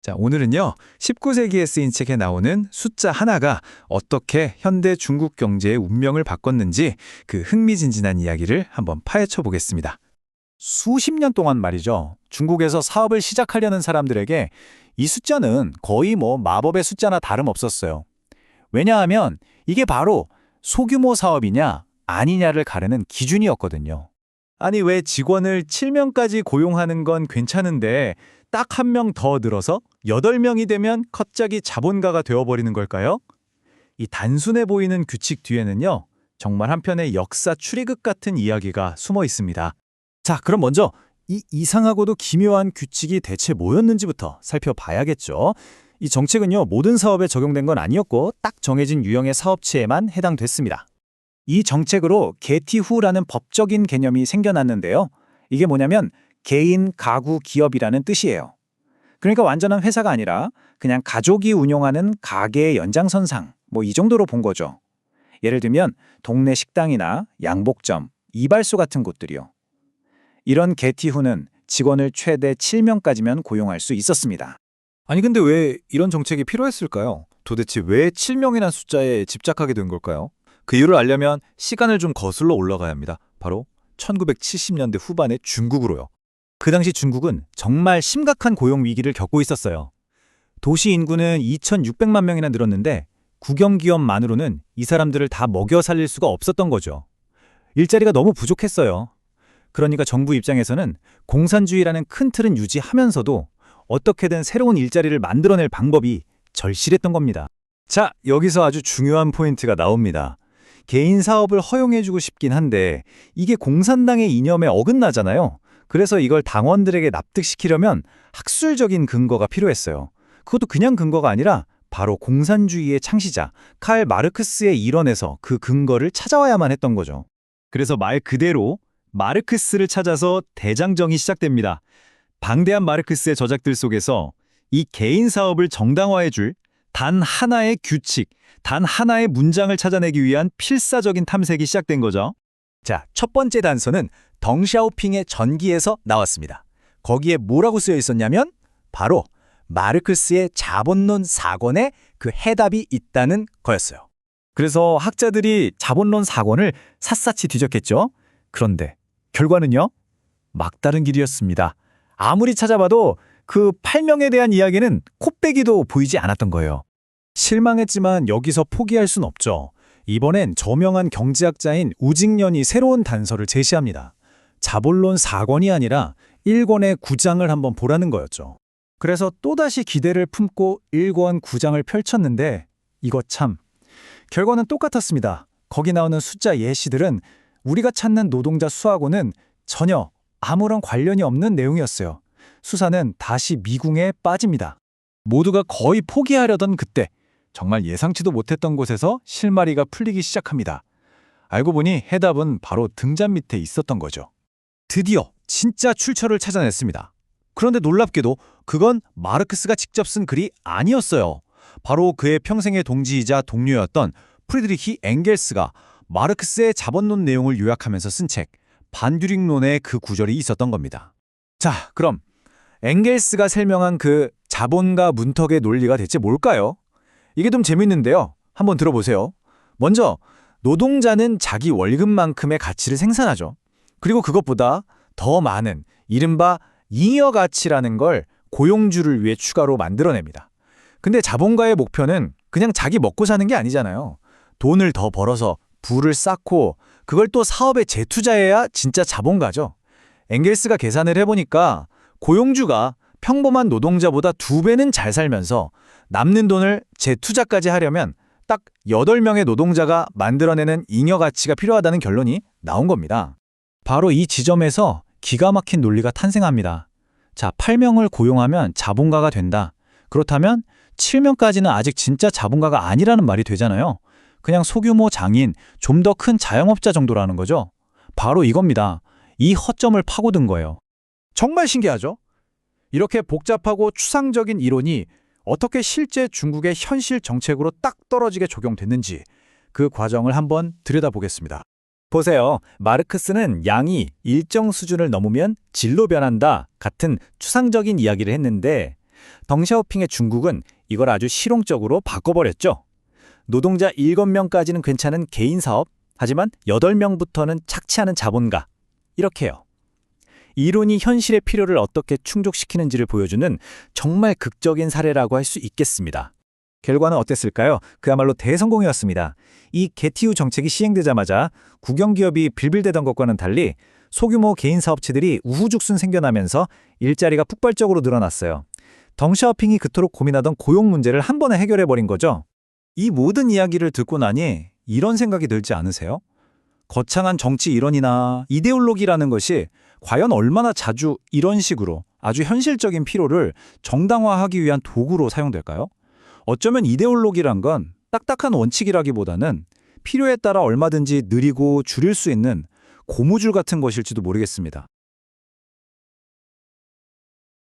자, 오늘은요, 19세기에 쓰인 책에 나오는 숫자 하나가 어떻게 현대 중국 경제의 운명을 바꿨는지 그 흥미진진한 이야기를 한번 파헤쳐 보겠습니다. 수십 년 동안 말이죠. 중국에서 사업을 시작하려는 사람들에게 이 숫자는 거의 마법의 숫자나 다름없었어요. 왜냐하면 이게 바로 소규모 사업이냐 아니냐를 가르는 기준이었거든요. 아니, 왜 직원을 7명까지 고용하는 건 괜찮은데 딱 한 명 더 늘어서 8명이 되면 갑자기 자본가가 되어버리는 걸까요? 이 단순해 보이는 규칙 뒤에는요, 정말 한편의 역사 추리극 같은 이야기가 숨어 있습니다. 자, 그럼 먼저 이 이상하고도 기묘한 규칙이 대체 뭐였는지부터 살펴봐야겠죠. 이 정책은요, 모든 사업에 적용된 건 아니었고 딱 정해진 유형의 사업체에만 해당됐습니다. 이 정책으로 개티후라는 법적인 개념이 생겨났는데요. 이게 뭐냐면 개인, 가구, 기업이라는 뜻이에요. 그러니까 완전한 회사가 아니라 그냥 가족이 운영하는 가게의 연장선상, 이 정도로 본 거죠. 예를 들면 동네 식당이나 양복점, 이발소 같은 곳들이요. 이런 개티후는 직원을 최대 7명까지면 고용할 수 있었습니다. 아니 근데 왜 이런 정책이 필요했을까요? 도대체 왜 7명이라는 숫자에 집착하게 된 걸까요? 그 이유를 알려면 시간을 좀 거슬러 올라가야 합니다. 바로 1970년대 후반의 중국으로요. 그 당시 중국은 정말 심각한 고용 위기를 겪고 있었어요. 도시 인구는 2,600만 명이나 늘었는데 국영기업만으로는 이 사람들을 다 먹여 살릴 수가 없었던 거죠. 일자리가 너무 부족했어요. 그러니까 정부 입장에서는 공산주의라는 큰 틀은 유지하면서도 어떻게든 새로운 일자리를 만들어낼 방법이 절실했던 겁니다. 자, 여기서 아주 중요한 포인트가 나옵니다. 개인 사업을 허용해주고 싶긴 한데 이게 공산당의 이념에 어긋나잖아요. 그래서 이걸 당원들에게 납득시키려면 학술적인 근거가 필요했어요. 그것도 그냥 근거가 아니라 바로 공산주의의 창시자 칼 마르크스의 일원에서 그 근거를 찾아와야만 했던 거죠. 그래서 말 그대로 마르크스를 찾아서 대장정이 시작됩니다. 방대한 마르크스의 저작들 속에서 이 개인 사업을 정당화해줄 단 하나의 규칙, 단 하나의 문장을 찾아내기 위한 필사적인 탐색이 시작된 거죠. 자, 첫 번째 단서는 덩샤오핑의 전기에서 나왔습니다. 거기에 뭐라고 쓰여 있었냐면 바로 마르크스의 자본론 4권에 그 해답이 있다는 거였어요. 그래서 학자들이 자본론 4권을 샅샅이 뒤졌겠죠. 그런데 결과는요? 막다른 길이었습니다. 아무리 찾아봐도 그 8명에 대한 이야기는 코빼기도 보이지 않았던 거예요. 실망했지만 여기서 포기할 순 없죠. 이번엔 저명한 경제학자인 우직년이 새로운 단서를 제시합니다. 자본론 4권이 아니라 1권의 9장을 한번 보라는 거였죠. 그래서 또다시 기대를 품고 1권 9장을 펼쳤는데 이거 참, 결과는 똑같았습니다. 거기 나오는 숫자 예시들은 우리가 찾는 노동자 수하고는 전혀 아무런 관련이 없는 내용이었어요. 수사는 다시 미궁에 빠집니다. 모두가 거의 포기하려던 그때 정말 예상치도 못했던 곳에서 실마리가 풀리기 시작합니다. 알고 보니 해답은 바로 등잔 밑에 있었던 거죠. 드디어 진짜 출처를 찾아냈습니다. 그런데 놀랍게도 그건 마르크스가 직접 쓴 글이 아니었어요. 바로 그의 평생의 동지이자 동료였던 프리드리히 엥겔스가 마르크스의 자본론 내용을 요약하면서 쓴 책 반듀링론에 그 구절이 있었던 겁니다. 자, 그럼 엥겔스가 설명한 그 자본가 문턱의 논리가 대체 뭘까요? 이게 좀 재밌는데요. 한번 들어보세요. 먼저 노동자는 자기 월급만큼의 가치를 생산하죠. 그리고 그것보다 더 많은 이른바 잉여 가치라는 걸 고용주를 위해 추가로 만들어냅니다. 근데 자본가의 목표는 그냥 자기 먹고 사는 게 아니잖아요. 돈을 더 벌어서 부를 쌓고 그걸 또 사업에 재투자해야 진짜 자본가죠. 엥겔스가 계산을 해보니까 고용주가 평범한 노동자보다 2배는 잘 살면서 남는 돈을 재투자까지 하려면 딱 8명의 노동자가 만들어내는 잉여 가치가 필요하다는 결론이 나온 겁니다. 바로 이 지점에서 기가 막힌 논리가 탄생합니다. 자, 8명을 고용하면 자본가가 된다. 그렇다면 7명까지는 아직 진짜 자본가가 아니라는 말이 되잖아요. 그냥 소규모 장인, 좀 더 큰 자영업자 정도라는 거죠. 바로 이겁니다. 이 허점을 파고든 거예요. 정말 신기하죠? 이렇게 복잡하고 추상적인 이론이 어떻게 실제 중국의 현실 정책으로 딱 떨어지게 적용됐는지 그 과정을 한번 들여다보겠습니다. 보세요. 마르크스는 양이 일정 수준을 넘으면 질로 변한다 같은 추상적인 이야기를 했는데 덩샤오핑의 중국은 이걸 아주 실용적으로 바꿔버렸죠. 노동자 7명까지는 괜찮은 개인 사업, 하지만 8명부터는 착취하는 자본가. 이렇게요. 이론이 현실의 필요를 어떻게 충족시키는지를 보여주는 정말 극적인 사례라고 할 수 있겠습니다. 결과는 어땠을까요? 그야말로 대성공이었습니다. 이 게티우 정책이 시행되자마자 국영기업이 빌빌대던 것과는 달리 소규모 개인 사업체들이 우후죽순 생겨나면서 일자리가 폭발적으로 늘어났어요. 덩샤오핑이 그토록 고민하던 고용 문제를 한 번에 해결해버린 거죠. 이 모든 이야기를 듣고 나니 이런 생각이 들지 않으세요? 거창한 정치 이론이나 이데올로기라는 것이 과연 얼마나 자주 이런 식으로 아주 현실적인 필요를 정당화하기 위한 도구로 사용될까요? 어쩌면 이데올로기란 건 딱딱한 원칙이라기보다는 필요에 따라 얼마든지 느리고 줄일 수 있는 고무줄 같은 것일지도 모르겠습니다.